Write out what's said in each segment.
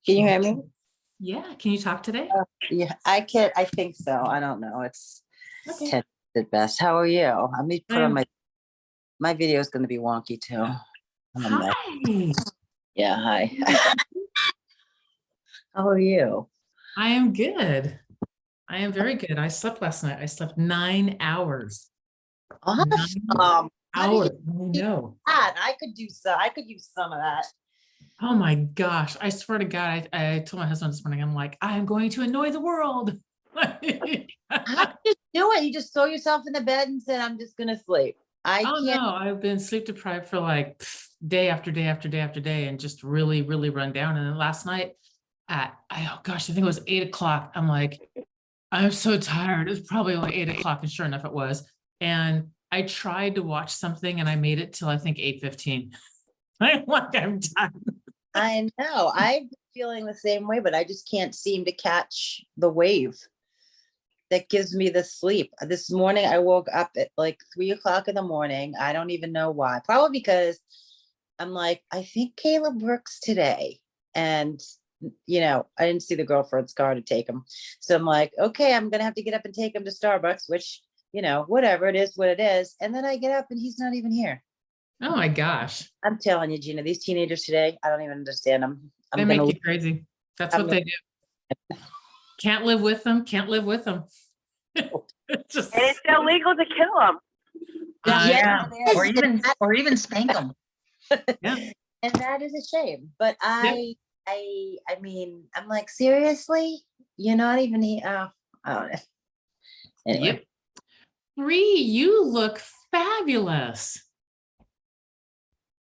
Can you hear me? Yeah, can you talk today? Yeah, I can. I think so. I don't know. It's Okay. 10 at best. How are you? Let me put on I'm my video is going to be wonky too. Hi. Yeah, hi. How are you? I am good. I am very good. I slept last night. I slept 9 hours. 9 Awesome. How do you hours. I do know. that? I could do so. I could use some of that. Oh my gosh. I swear to God, I told my husband this morning, I'm like, I am going to annoy the world. How do you do it? You just throw yourself in the bed and said, "I'm just gonna sleep." I Oh can't. no, I've been sleep deprived for like day after day after day after day and just really, really run down. And then last night oh gosh, I think it was 8 o'clock. I'm like, I'm so tired. It's probably only 8 o'clock, and sure enough, it was. And I tried to watch something and I made it till I think 8:15. I'm like, I'm done. I know. I'm feeling the same way, but I just can't seem to catch the wave that gives me the sleep. This morning I woke up at like 3 o'clock in the morning. I don't even know why. Probably because I'm like, I think Caleb works today. And I didn't see the girlfriend's car to take him. So I'm like, okay, I'm gonna have to get up and take him to Starbucks, which, whatever it is, what it is. And then I get up and he's not even here. Oh my gosh. I'm telling you, Gina, these teenagers today, I don't even understand them. They make you crazy. That's I'm what they do. Can't live with them. Can't live with them. Just, And it's illegal to kill them. Yeah, Yeah, or even spank them. yeah. and that is a shame. But I mean, I'm like, seriously, you're not even here. Oh, I don't know. Anyway, Yep. Bree, you look fabulous.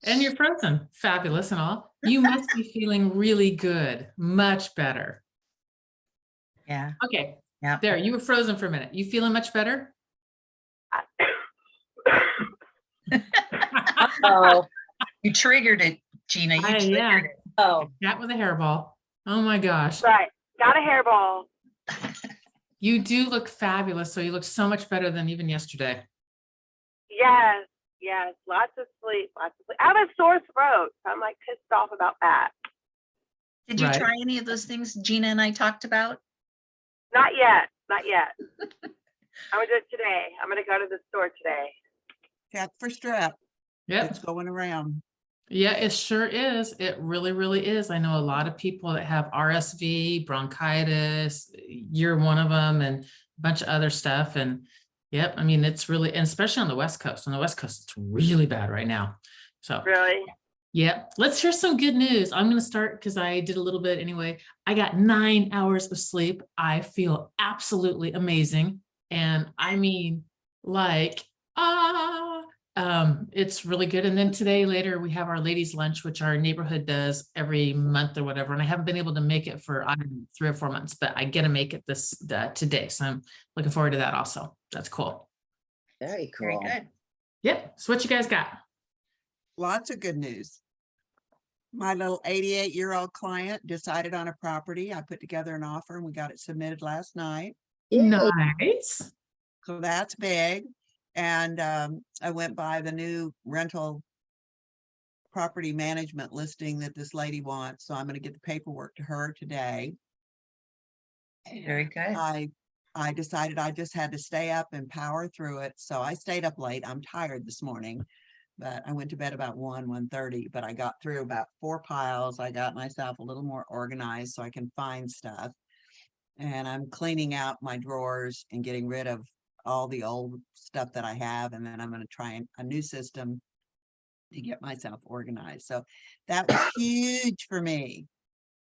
And you're frozen. Fabulous and all. You must be feeling really good. Much better. Yeah. Okay. Yeah. There, you were frozen for a minute. You feeling much better? oh, You triggered it, Gina. You triggered Yeah. it. oh, Cat with a hairball. Oh my gosh. Right. Got a hairball. You do look fabulous. So you look so much better than even yesterday. Yes. Yes. Lots of sleep. Lots of sleep. I have a sore throat. So I'm like pissed off about that. Did you Right. try any of those things Gina and I talked about? Not yet. Not yet. I'm gonna do it today. I'm gonna go to the store today. Cap for strap. Yep. It's going around. Yeah, it sure is. It really, really is. I know a lot of people that have RSV, bronchitis. You're one of them, and a bunch of other stuff. And yep, I mean, it's really, and especially on the West Coast. On the West Coast, it's really bad right now. So Really? yep, let's hear some good news. I'm going to start because I did a little bit anyway. I got 9 hours of sleep. I feel absolutely amazing. And I mean, like, it's really good. And then today, later, we have our ladies' lunch, which our neighborhood does every month or whatever. And I haven't been able to make it for 3 or 4 months, but I get to make it today. So I'm looking forward to that also. That's cool. very cool. Very good. Yep. So what you guys got? Lots of good news. My little 88-year-old client decided on a property. I put together an offer and we got it submitted last night. Yay. Nice. So that's big. And I went by the new rental property management listing that this lady wants. So I'm going to get the paperwork to her today. Very good. I decided I just had to stay up and power through it. So I stayed up late. I'm tired this morning, but I went to bed about 1:30, but I got through about 4 piles. I got myself a little more organized so I can find stuff. And I'm cleaning out my drawers and getting rid of all the old stuff that I have. And then I'm going to try a new system to get myself organized. So that was huge for me.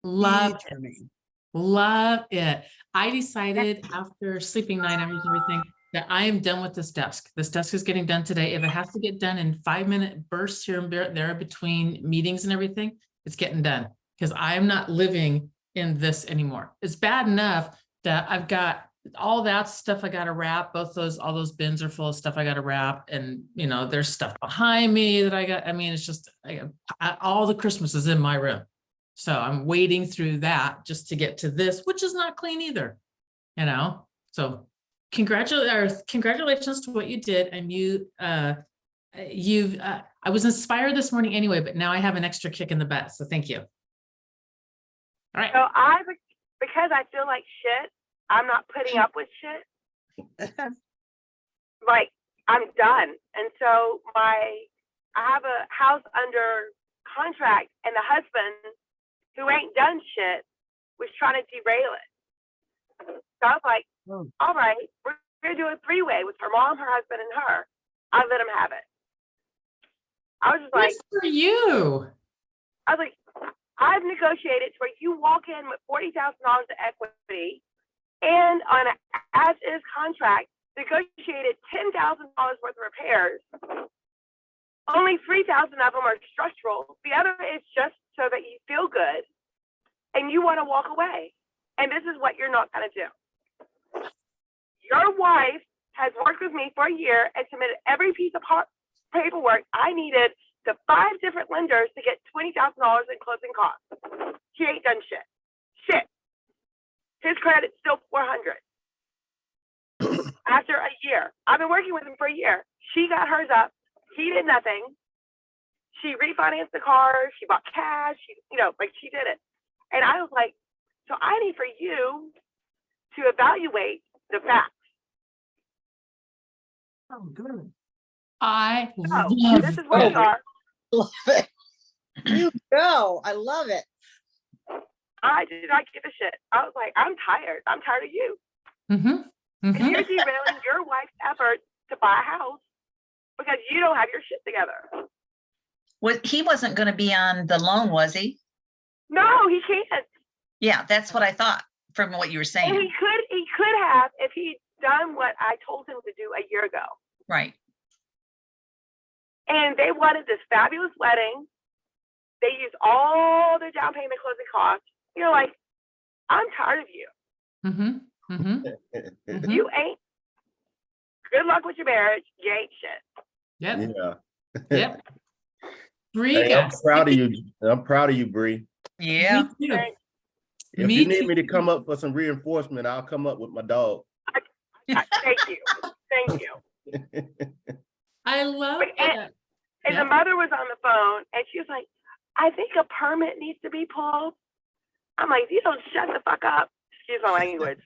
Love Huge for me. Love it. I decided after sleeping 9 hours and everything that I am done with this desk. This desk is getting done today. If it has to get done in 5-minute bursts here and there between meetings and everything, it's getting done because I am not living in this anymore. It's bad enough that I've got all that stuff I got to wrap. All those bins are full of stuff I got to wrap. And, there's stuff behind me that I mean, it's just all the Christmas is in my room. So I'm wading through that just to get to this, which is not clean either, So congratulations to what you did. And I was inspired this morning anyway, but now I have an extra kick in the butt. So thank you. All right. So because I feel like shit, I'm not putting up with shit. Like, I'm done. And so I have a house under contract, and the husband, who ain't done shit, was trying to derail it. So I was like, Oh. all right, we're gonna do a three-way with her mom, her husband, and her. I let him have it. I was just like, Good for you. I've negotiated where you walk in with $40,000 of equity, and on an as-is contract, negotiated $10,000 worth of repairs. Only 3,000 of them are structural. The other is just so that you feel good and you want to walk away. And this is what you're not going to do. Your wife has worked with me for a year and submitted every piece of paperwork I needed to 5 different lenders to get $20,000 in closing costs. She ain't done shit. Shit. His credit's still 400. After a year, I've been working with him for a year. She got hers up. He did nothing. She refinanced the car. She bought cash. She did it. And I was like, so I need for you to evaluate the facts. Oh, good. I So love this is where we it. are. Love it. You go. I love it. I did not give a shit. I was like, I'm tired. I'm tired of you. Mhm, And mhm. you're derailing your wife's efforts to buy a house because you don't have your shit together. He wasn't going to be on the loan, was he? No, he can't. Yeah, that's what I thought from what you were And saying. he could have if he'd done what I told him to do a year ago. Right. And they wanted this fabulous wedding. They used all their down payment closing costs. You're like, I'm tired of you. Mhm, mhm, mhm. You ain't. Good luck with your marriage. You ain't shit. Yep, Yeah. yep. Bree Hey, I'm got proud of you. I'm proud of you, Bree. Yeah. Me too. And If Me you need too. me to come up for some reinforcement, I'll come up with my dog. thank you. Thank you. I love But- it. And Yeah. the mother was on the phone, and she was like, I think a permit needs to be pulled. I'm like, you don't shut the fuck up. Excuse my language.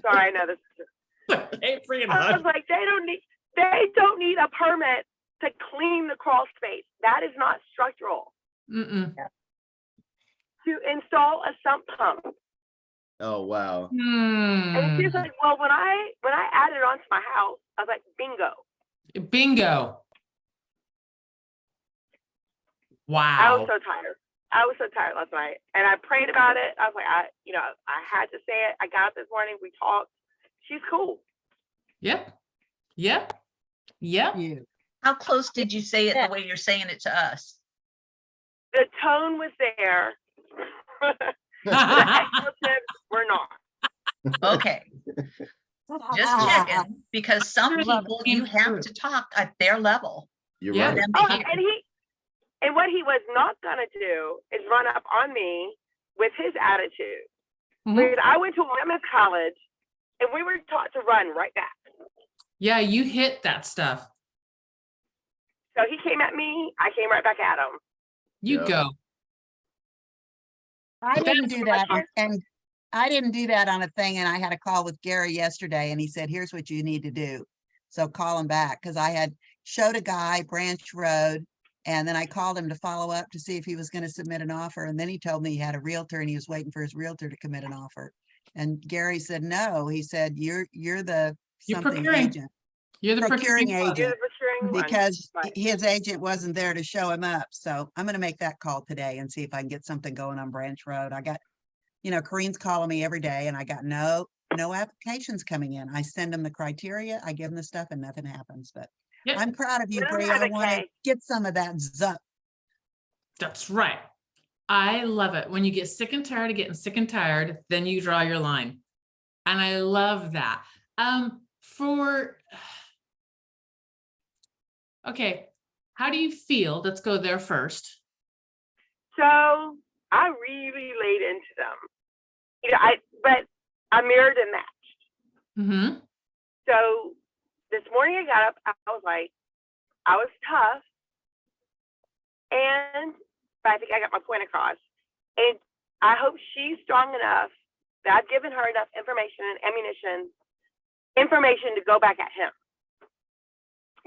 Sorry, I know this. Hey, freaking I hush. was like, they don't need a permit to clean the crawl space. That is not structural. Mm-mm. To install a sump pump. Oh wow. And she's Hmm. like, well, when I added it onto my house, I was like, bingo. Bingo. I Wow. was so tired. I was so tired last night. And I prayed about it. I was like, I had to say it. I got up this morning. We talked. She's cool. Yep. Yep. Yep. You. How close did you say it the way you're saying it to us? The tone was there. The expletives were not. Okay, just checking, because some Love people, it. you have to talk at their level. You're Yeah. for right. them Oh, to hear. and what he was not gonna do is run up on me with his attitude. Mhm. Because I went to women's college and we were taught to run right back. Yeah, you hit that stuff. So he came at me, I came right back at him. You Yeah. go. I didn't That's do what that, I and I didn't do that on a thing, and I had a call with Gary yesterday, and he said, here's what you need to do. So call him back, because I had showed a guy Branch Road, and then I called him to follow up to see if he was going to submit an offer, and then he told me he had a realtor and he was waiting for his realtor to commit an offer. And Gary said, no, he said, you're the You're something procuring. agent, You're the procuring procuring. agent. You're the procuring one. Because Right. his agent wasn't there to show him up. So I'm gonna make that call today and see if I can get something going on Branch Road. I got, Corinne's calling me every day and I got no applications coming in. I send them the criteria, I give them the stuff and nothing happens, but Yep. I'm proud of you, Let 'em Bree. have I it, want to Kay. get some of that zup. That's right. I love it. When you get sick and tired of getting sick and tired, then you draw your line. And I love that. Okay, how do you feel? Let's go there first. So I really laid into them. But I mirrored and matched. Mm-hmm. So this morning I got up, I was like, I was tough. But I think I got my point across. And I hope she's strong enough that I've given her enough information and information to go back at him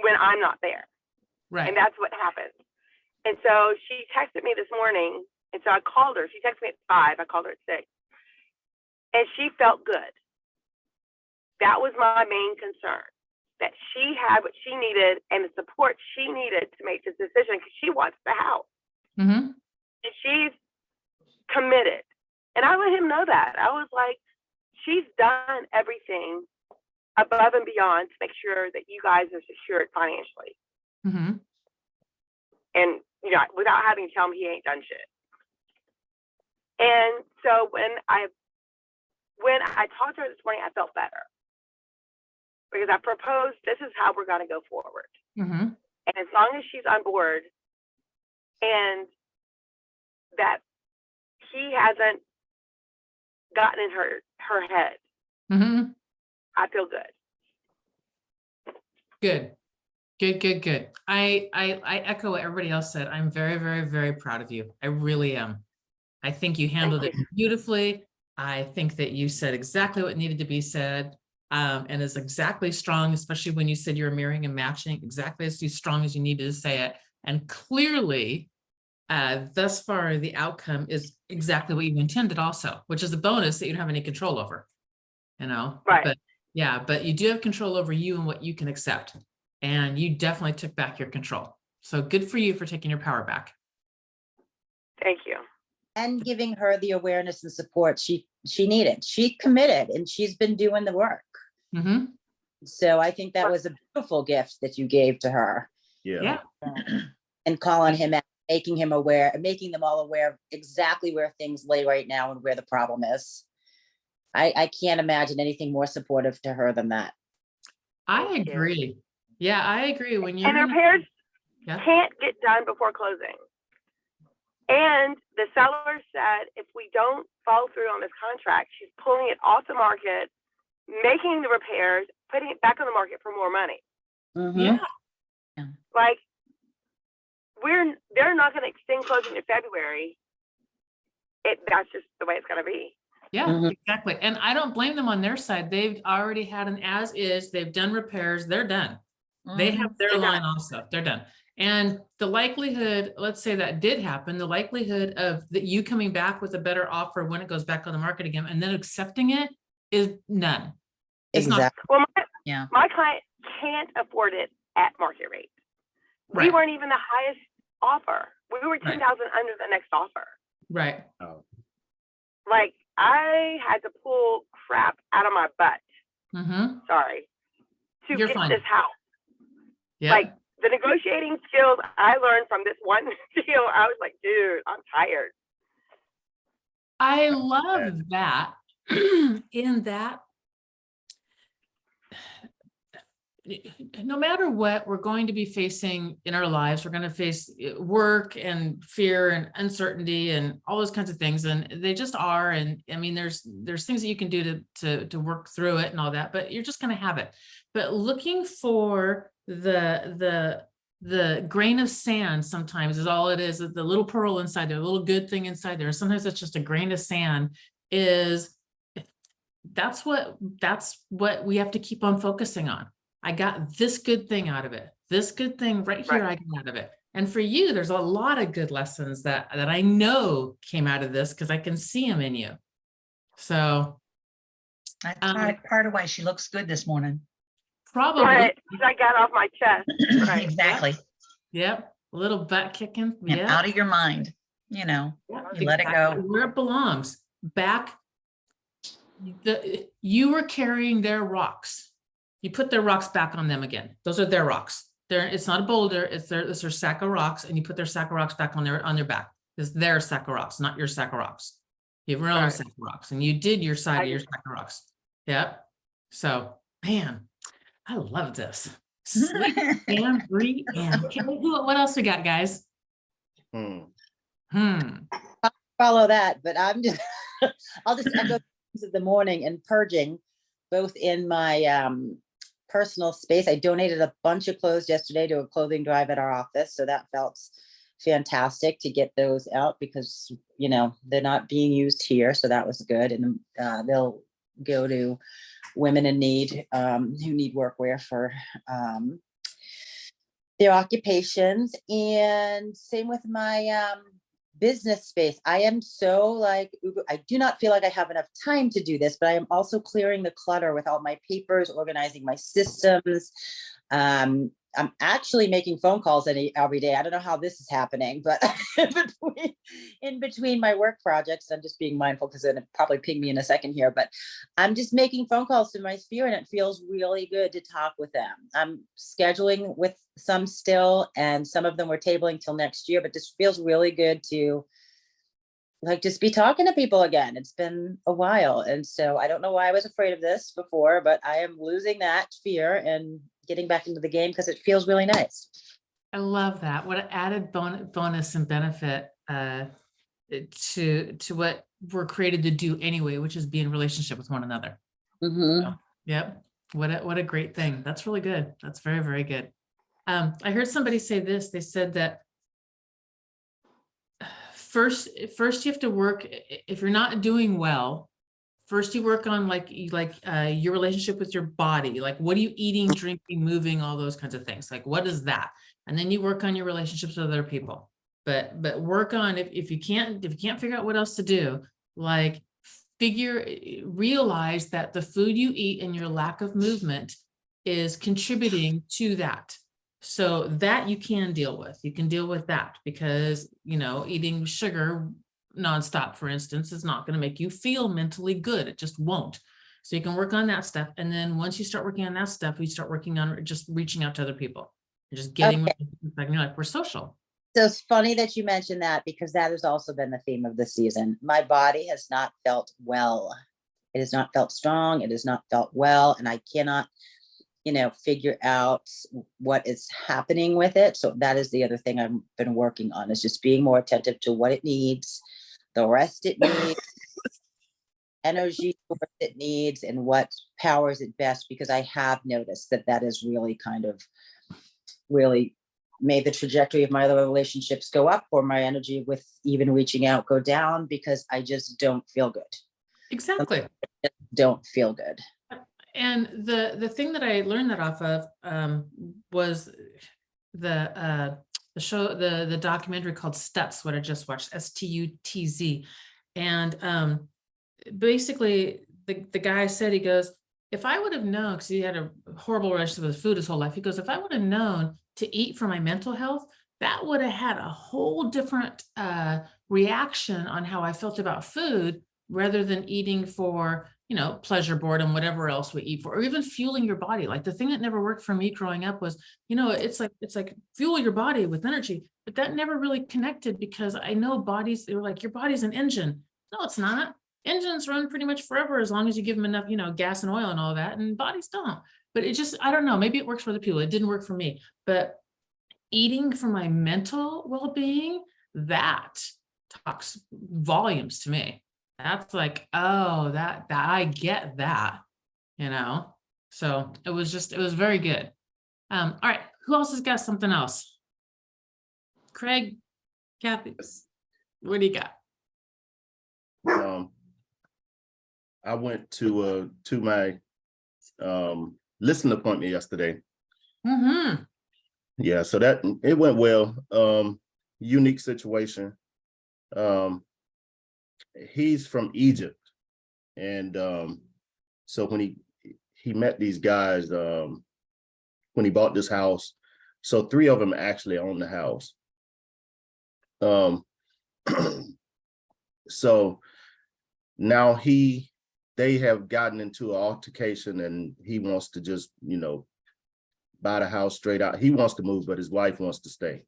when I'm not there. Right. And that's what happened. And so she texted me this morning. And so I called her. She texted me at 5. I called her at 6. And she felt good. That was my main concern, that she had what she needed and the support she needed to make this decision because she wants the house. Mm-hmm. And she's committed. And I let him know that. I was like, she's done everything above and beyond to make sure that you guys are secured financially. Mm-hmm. And, you know, without having to tell him he ain't done shit. And so when I talked to her this morning, I felt better. Because I proposed, this is how we're going to go forward. Mm-hmm. And as long as she's on board and that he hasn't gotten in her head, Mm-hmm. I feel good. Good. I echo what everybody else said. I'm very, very, very proud of you. I really am. I think you handled it beautifully. I think that you said exactly what needed to be said. And is exactly strong, especially when you said you're mirroring and matching, exactly as strong as you needed to say it. And clearly, thus far, the outcome is exactly what you intended also, which is a bonus that you don't have any control over, you know? Right. But yeah, but you do have control over you and what you can accept. And you definitely took back your control. So good for you for taking your power back. Thank you. And giving her the awareness and support she needed. She committed and she's been doing the work. Mm-hmm. So I think that was a beautiful gift that you gave to her. Yeah. And calling him out, making him aware, making them all aware of exactly where things lay right now and where the problem is. I can't imagine anything more supportive to her than that. I Thank you. agree. Yeah, I agree. When you're And repairs Yeah. can't get done before closing. And the seller said if we don't follow through on this contract, she's pulling it off the market, making the repairs, putting it back on the market for more money. Mhm. Yeah. Like, they're not going to extend closing to February. That's just the way it's going to be. Yeah, Mhm. exactly. And I don't blame them on their side. They've already had an as is, they've done repairs, they're done. They Mhm. have their They're line done. also, they're done. And the likelihood, let's say that did happen, the likelihood of that you coming back with a better offer when it goes back on the market again and then accepting it is none. It's not. Exactly. Well, Yeah. my client can't afford it at market rate. We Right. weren't even the highest offer. We were 10,000 under the next offer. Right. Oh, Like, I had to pull crap out of my butt, Mm-hmm. sorry, to You're get fine. this house. Yeah. Like, the negotiating skills I learned from this one deal, I was like, dude, I'm tired. I love that in that no matter what we're going to be facing in our lives, we're going to face work and fear and uncertainty and all those kinds of things. And they just are. And I mean, there's things that you can do to work through it and all that, but you're just going to have it. But looking for the grain of sand sometimes is all it is, the little pearl inside there, a little good thing inside there. Sometimes it's just a grain of sand that's what we have to keep on focusing on. I got this good thing out of it. This good thing right here, I got out of it. And for you, there's a lot of good lessons that I know came out of this because I can see them in you. So That's part of why she looks good this morning. probably, Right. I got off my chest. Right. Exactly. yep, a little butt kicking. And Yeah, out of your mind, you know, yeah, you let it exactly go. where it belongs. Back, you were carrying their rocks. You put their rocks back on them again. Those are their rocks. It's not a boulder. It's their sack of rocks, and you put their sack of rocks back on their back. It's their sack of rocks, not your sack of rocks. You have your own Right. sack of rocks, and you did your side I of your did. sack of rocks. Yep. So, man, I love this. Sleep and breathe and what else we got, guys? Follow that, but I'm just, I'll just echo the morning and purging, both in my personal space. I donated a bunch of clothes yesterday to a clothing drive at our office, so that felt fantastic to get those out because, you know, they're not being used here. So that was good. And they'll go to women in need who need workwear for their occupations. And same with my business space. I am so like, I do not feel like I have enough time to do this, but I am also clearing the clutter with all my papers, organizing my systems. I'm actually making phone calls every day. I don't know how this is happening, but in between my work projects, I'm just being mindful because it'll probably ping me in a second here, but I'm just making phone calls to my sphere and it feels really good to talk with them. I'm scheduling with some still, and some of them we're tabling till next year, but this feels really good to like just be talking to people again. It's been a while. And so I don't know why I was afraid of this before, but I am losing that fear and getting back into the game because it feels really nice. I love that. What an added bonus and benefit to what we're created to do anyway, which is be in relationship with one another. So, yep. What a great thing. That's really good. That's very, very good. I heard somebody say this. They said that first you have to work, if you're not doing well, first you work on your relationship with your body. Like, what are you eating, drinking, moving, all those kinds of things. Like, what is that? And then you work on your relationships with other people. But work on, if you can't figure out what else to do, like realize that the food you eat and your lack of movement is contributing to that. So that you can deal with. You can deal with that because, you know, eating sugar nonstop, for instance, is not going to make you feel mentally good. It just won't. So you can work on that stuff. And then once you start working on that stuff, we start working on just reaching out to other people. And just getting, like, you're like, we're social. So it's funny that you mentioned that because that has also been the theme of the season. My body has not felt well. It has not felt strong. It has not felt well. And I cannot, you know, figure out what is happening with it. So that is the other thing I've been working on, is just being more attentive to what it needs, the rest it needs, energy it needs, and what powers it best, because I have noticed that is really kind of really made the trajectory of my other relationships go up, or my energy with even reaching out go down, because I just don't feel good. Exactly. Don't feel good. And the thing that I learned that off of was the show, the documentary called Stutz, what I just watched, STUTZ. And basically the guy said, he goes, if I would have known, because he had a horrible relationship with food his whole life, he goes, if I would have known to eat for my mental health, that would have had a whole different reaction on how I felt about food, rather than eating for, you know, pleasure, boredom, whatever else we eat for, or even fueling your body. Like, the thing that never worked for me growing up was, you know, it's like fuel your body with energy, but that never really connected, because I know bodies, they were like, your body's an engine. No, it's not. Engines run pretty much forever as long as you give them enough, you know, gas and oil and all that, and bodies don't. But it just, I don't know, maybe it works for other people. It didn't work for me. But eating for my mental well-being, that talks volumes to me. That's like, oh, that I get that, you know? So it was very good. All right. Who else has got something else? Craig, Kathy, what do you got? I went to my listening appointment yesterday. Mm-hmm. Yeah, so that it went well. Unique situation. He's from Egypt, and so when he met these guys when he bought this house, so 3 of them actually own the house. So now they have gotten into an altercation, and he wants to just, you know, buy the house straight out. He wants to move, but his wife wants to stay.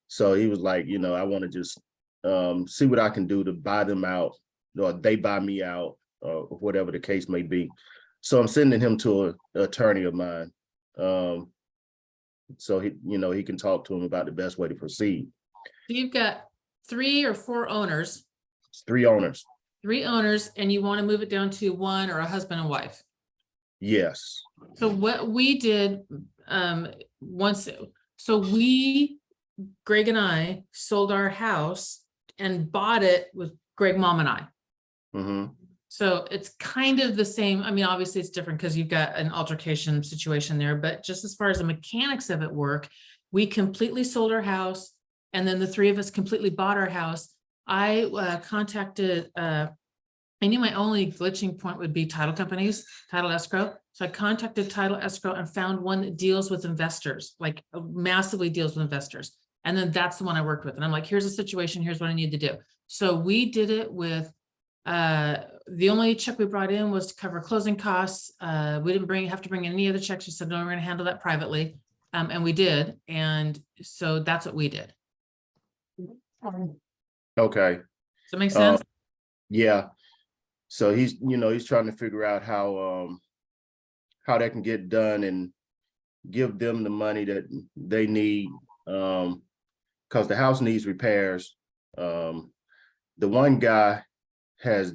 So he was like, you know, I want to just see what I can do to buy them out, or they buy me out, or whatever the case may be. So I'm sending him to an attorney of mine. So he, you know, he can talk to him about the best way to proceed. So you've got 3 or 4 owners. It's 3 owners. 3 owners, and you want to move it down to 1 or a husband and wife. Yes. So what we did once, so we Greg and I sold our house and bought it with Greg, Mom and I. hmm So it's kind of the same. I mean, obviously it's different because you've got an altercation situation there, but just as far as the mechanics of it work, we completely sold our house. And then the three of us completely bought our house. I contacted, I knew my only glitching point would be title companies, title escrow. So I contacted title escrow and found one that deals with investors, like massively deals with investors. And then that's the one I worked with. And I'm like, here's the situation, here's what I need to do. So we did it with, the only check we brought in was to cover closing costs. We didn't have to bring in any other checks. We said, no, we're going to handle that privately. And we did. And so that's what we did. Okay, Does that make Um, sense? yeah. So he's, he's trying to figure out how that can get done and give them the money that they need. Because the house needs repairs. The one guy has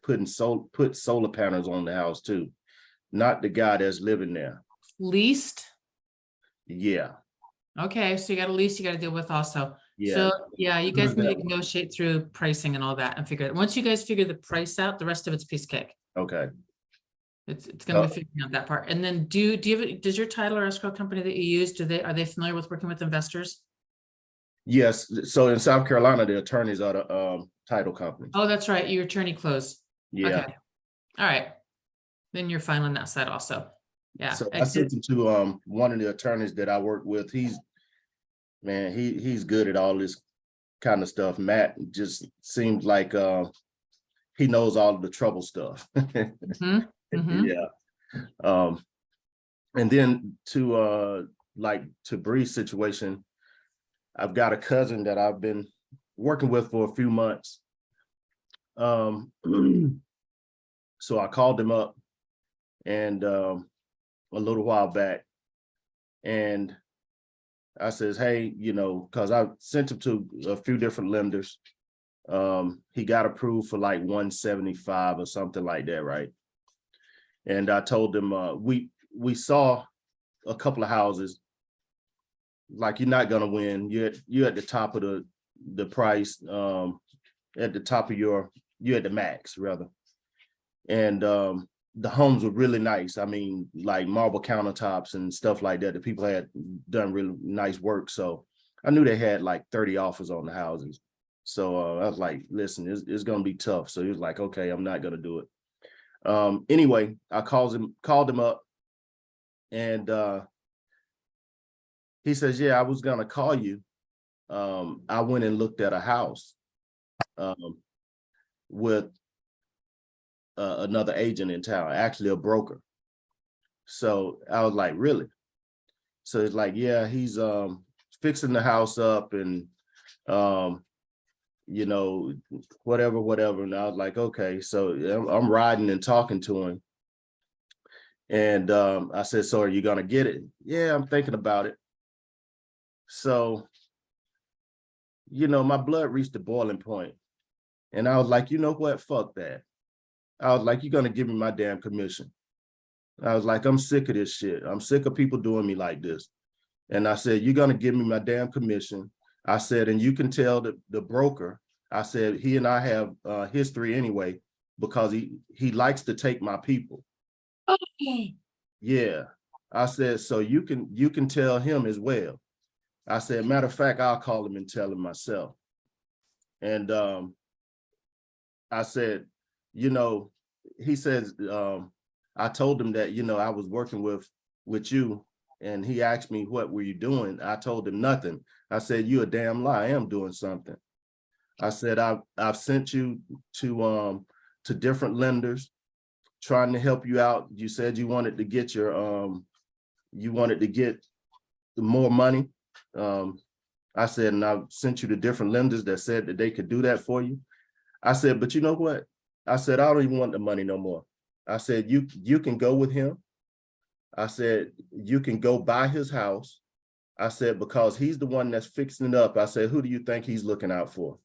put solar panels on the house too, not the guy that's living there. Leased. Yeah, Okay, so you got a lease you got to deal with also. yeah. So yeah, you guys There's need that to one. negotiate through pricing and all that and figure it. Once you guys figure the price out, the rest of it's piece of cake. Okay. It's gonna be figuring out that part. And then does your title or escrow company that you use, are they familiar with working with investors? Yes. So in South Carolina, the attorneys are the title company. Oh, that's right. Your attorney closed. Yeah. Okay. All right. Then you're fine on that side also. Yeah. So I sent him to one of the attorneys that I work with. He's good at all this kind of stuff. Matt just seems like he knows all of the trouble stuff. Mhm, mhm. Yeah. And then to Bree's situation, I've got a cousin that I've been working with for a few months. So I called him up and a little while back, and I says, hey, because I sent him to a few different lenders. He got approved for like 175 or something like that, right? And I told him we saw a couple of houses. Like, you're not gonna win. You're at the top of the price, at the top of you're at the max rather. And the homes were really nice. I mean, like marble countertops and stuff like that. The people had done really nice work. So I knew they had like 30 offers on the houses. So I was like, listen, it's gonna be tough. So he was like, okay, I'm not gonna do it. Anyway, I called him up, and he says, yeah, I was gonna call you. I went and looked at a house with another agent in town, actually a broker. So I was like, really? So it's like, yeah, he's fixing the house up and whatever. And I was like, okay. So I'm riding and talking to him. And I said, so are you gonna get it? Yeah, I'm thinking about it. So, my blood reached the boiling point. And I was like, you know what? Fuck that. I was like, you're gonna give me my damn commission. I was like, I'm sick of this shit. I'm sick of people doing me like this. And I said, you're gonna give me my damn commission. I said, and you can tell the broker, I said, he and I have history anyway, because he likes to take my people. Okay. Yeah. I said, so you can tell him as well. I said, matter of fact, I'll call him and tell him myself. And I said, he says, I told him that, I was working with you, and he asked me, what were you doing? I told him nothing. I said, you a damn lie, I am doing something. I said, I've sent you to different lenders trying to help you out. You said you wanted to get more money. I said, and I sent you to different lenders that said that they could do that for you. I said, but you know what? I said, I don't even want the money no more. I said, you can go with him. I said, you can go buy his house. I said, because he's the one that's fixing it up. I said, who do you think he's looking out for?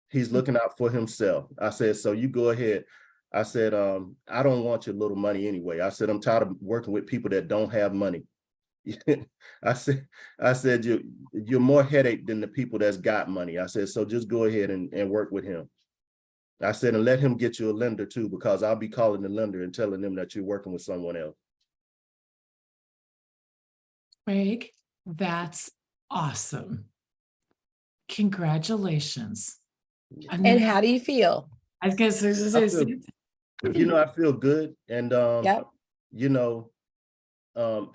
He's looking out for himself. I said, so you go ahead. I said, I don't want your little money anyway. I said, I'm tired of working with people that don't have money. I said, you're more headache than the people that's got money. I said, so just go ahead and work with him. I said, and let him get you a lender too, because I'll be calling the lender and telling them that you're working with someone else. Craig, that's awesome. Congratulations. And how do you feel? I was gonna say, I feel- I feel good. And, Yep.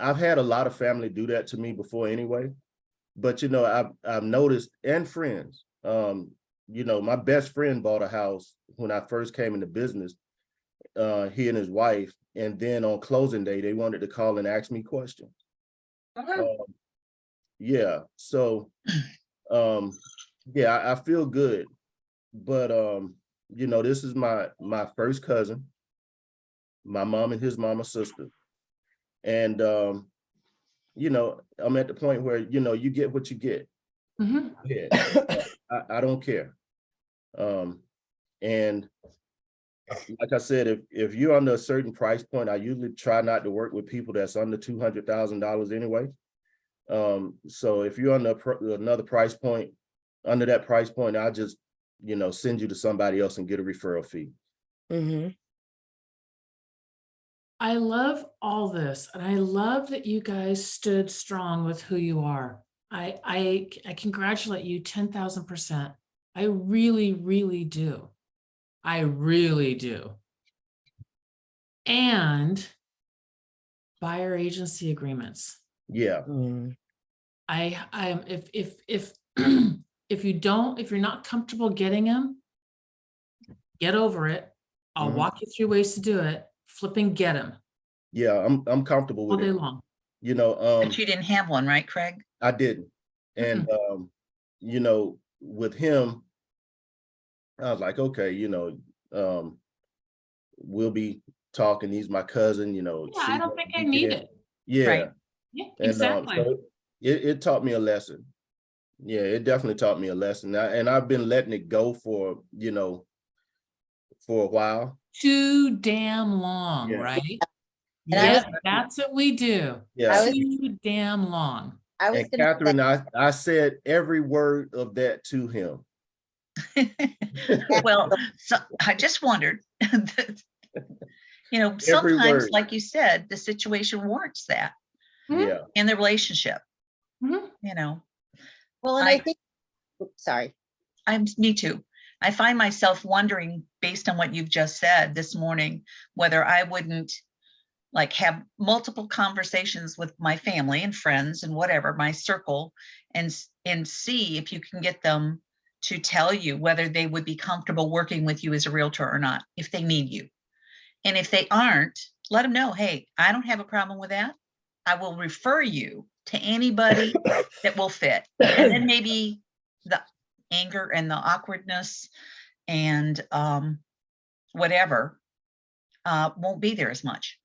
I've had a lot of family do that to me before anyway, but, I've noticed, and friends, my best friend bought a house when I first came into business, he and his wife, and then on closing day, they wanted to call and ask me questions. Yeah, so, yeah, I feel good, but, this is my first cousin, my mom and his mama sister. And, I'm at the point where, you get what you get. Mhm. Yeah, I don't care. And like I said, if you're under a certain price point, I usually try not to work with people that's under $200,000 anyway. So if you're on another price point, under that price point, I'll just, send you to somebody else and get a referral fee. Mm-hmm. I love all this, and I love that you guys stood strong with who you are. I congratulate you 10,000%. I really, really do. I really do. And buyer agency agreements. Yeah, I'm if if you're not comfortable getting them, get over it. I'll Mhm. walk you through ways to do it. Flipping get them yeah, I'm comfortable all with day it. long. But you didn't have one, right, Craig? I didn't. And, with him, I was like, okay, we'll be talking. He's my cousin, Yeah, I see don't what think we I need can. it. Yeah. Right. Yeah, And, exactly. so it taught me a lesson. Yeah, it definitely taught me a lesson. And I've been letting it go for a while. Too damn long, Yeah. right? And I Yes, was- that's what we do. Yeah. Too damn long. I was And gonna say, Catherine, I said every word of that to him. Well, so I just wondered, Every sometimes, word. like you said, the situation warrants that Yeah. in the relationship, Mhm. well, and I- I think, sorry. Me too. I find myself wondering, based on what you've just said this morning, whether I wouldn't like have multiple conversations with my family and friends and whatever, my circle, and see if you can get them to tell you whether they would be comfortable working with you as a realtor or not, if they need you. And if they aren't, let them know, hey, I don't have a problem with that. I will refer you to anybody that will fit. And then maybe the anger and the awkwardness and whatever won't be there as much.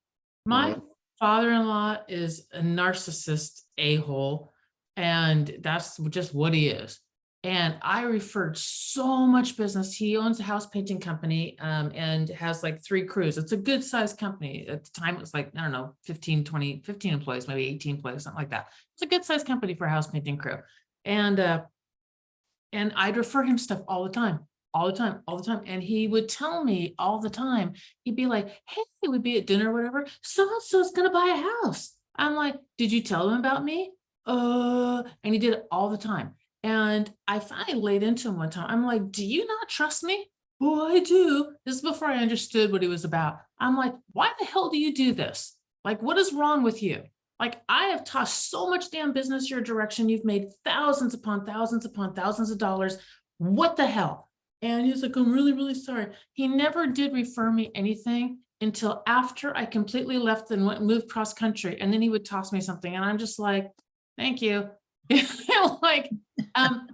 My father-in-law is a narcissist a-hole, and that's just what he is. And I referred so much business. He owns a house painting company and has like 3 crews. It's a good sized company. At the time, it was like, I don't know, 15 employees, maybe 18 employees, something like that. It's a good sized company for a house painting crew. And I'd refer him stuff all the time. And he would tell me all the time, he'd be like, hey, we'd be at dinner or whatever. So-and-so's gonna buy a house. I'm like, did you tell him about me? And he did it all the time. And I finally laid into him one time. I'm like, do you not trust me? Oh, I do. This is before I understood what he was about. I'm like, why the hell do you do this? Like, what is wrong with you? Like, I have tossed so much damn business your direction. You've made thousands upon thousands upon thousands of dollars. What the hell? And he's like, I'm really, really sorry. He never did refer me anything until after I completely left and went and moved cross country. And then he would toss me something. And I'm just like, thank you.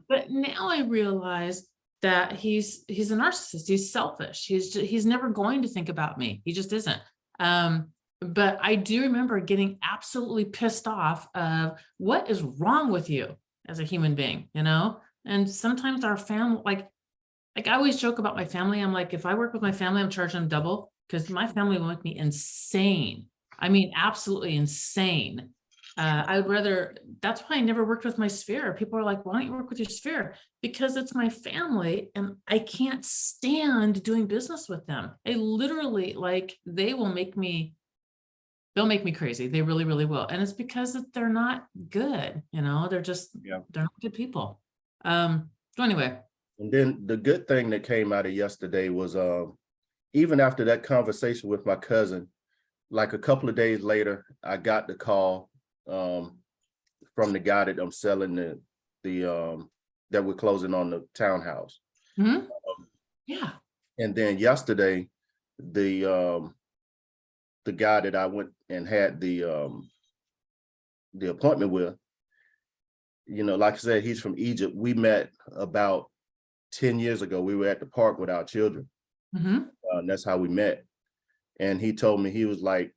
But now I realize that he's a narcissist. He's selfish. He's never going to think about me. He just isn't. But I do remember getting absolutely pissed off of what is wrong with you as a human being, And sometimes our family, like I always joke about my family. I'm like, if I work with my family, I'm charging them double because my family will make me insane. I mean, absolutely insane. I would rather, that's why I never worked with my sphere. People are like, why don't you work with your sphere? Because it's my family and I can't stand doing business with them. I literally, like, they'll make me crazy. They really, really will. And it's because they're not good, they're just, Yeah. they're not good people. So anyway. And then the good thing that came out of yesterday was, even after that conversation with my cousin, like a couple of days later, I got the call from the guy that I'm selling the that we're closing on the townhouse. Mhm. Yeah. And then yesterday, the guy that I went and had the appointment with, like I said, he's from Egypt. We met about 10 years ago. We were at the park with our children. Mhm. And that's how we met. And he told me, he was like,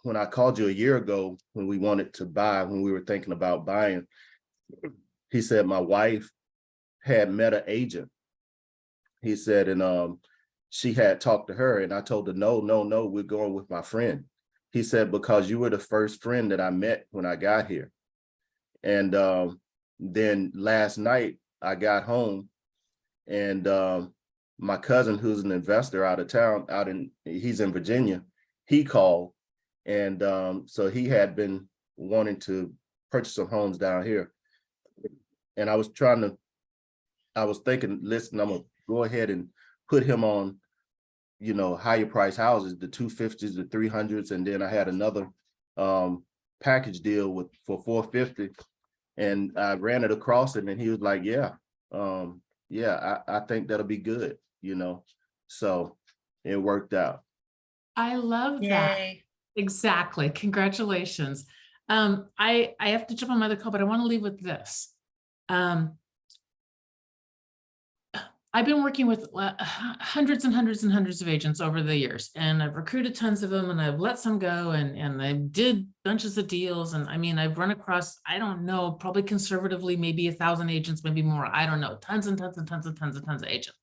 when I called you a year ago, when we wanted to buy, when we were thinking about buying, he said, my wife had met an agent. He said, and she had talked to her, and I told her, no, we're going with my friend. He said, because you were the first friend that I met when I got here. And then last night I got home, and my cousin, who's an investor out of town, he's in Virginia, he called. And so he had been wanting to purchase some homes down here. And I was thinking, listen, I'm gonna go ahead and put him on, higher price houses, the 250s, the 300s. And then I had another package deal for 450. And I ran it across him, and he was like, yeah, I think that'll be good, so it worked out. I love that. Yay. Exactly. Congratulations. I have to jump on my other call, but I want to leave with this. I've been working with hundreds and hundreds and hundreds of agents over the years, and I've recruited tons of them, and I've let some go, and I did bunches of deals. And I mean, I've run across, I don't know, probably conservatively, maybe 1,000 agents, maybe more. I don't know, tons and tons and tons and tons and tons of agents.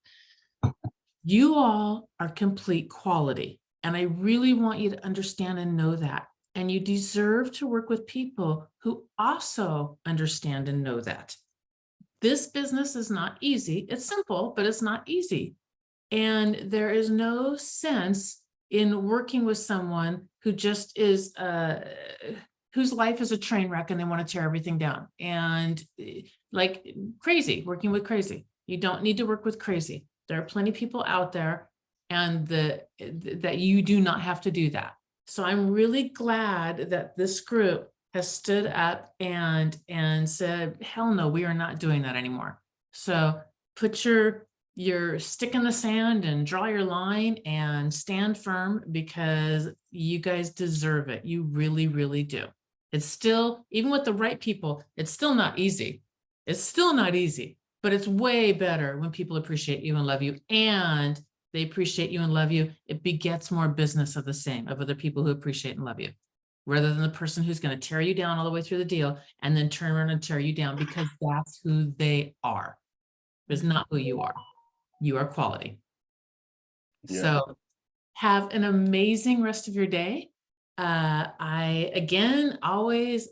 You all are complete quality. And I really want you to understand and know that. And you deserve to work with people who also understand and know that. This business is not easy. It's simple, but it's not easy. And there is no sense in working with someone who just is, whose life is a train wreck and they want to tear everything down. And like crazy, working with crazy. You don't need to work with crazy. There are plenty of people out there, and that you do not have to do that. So I'm really glad that this group has stood up and said, hell no, we are not doing that anymore. So put your stick in the sand and draw your line and stand firm, because you guys deserve it. You really, really do. It's still, even with the right people, it's still not easy. It's still not easy, but it's way better when people appreciate you and love you, and they appreciate you and love you. It begets more business of the same, of other people who appreciate and love you, rather than the person who's going to tear you down all the way through the deal and then turn around and tear you down, because that's who they are. It's not who you are. You are quality. Yeah. So have an amazing rest of your day. I, again, always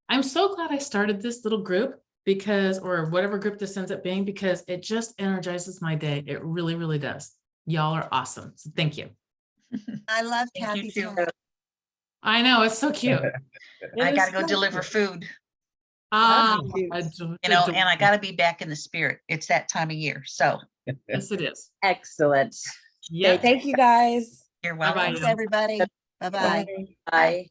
I'm so glad I started this little group, or whatever group this ends up being, because it just energizes my day. It really, really does. Y'all are awesome. So thank you. I love Thank you Kathy's too. hat. I know, it's so cute. I It gotta is go so deliver cute. food, Adorable. and I gotta be back in the spirit. It's that time of year. So Yes, it is. Excellent. Yeah. Thank you guys. you're Bye-bye. welcome. Thanks, everybody. Bye-bye. Bye. Bye.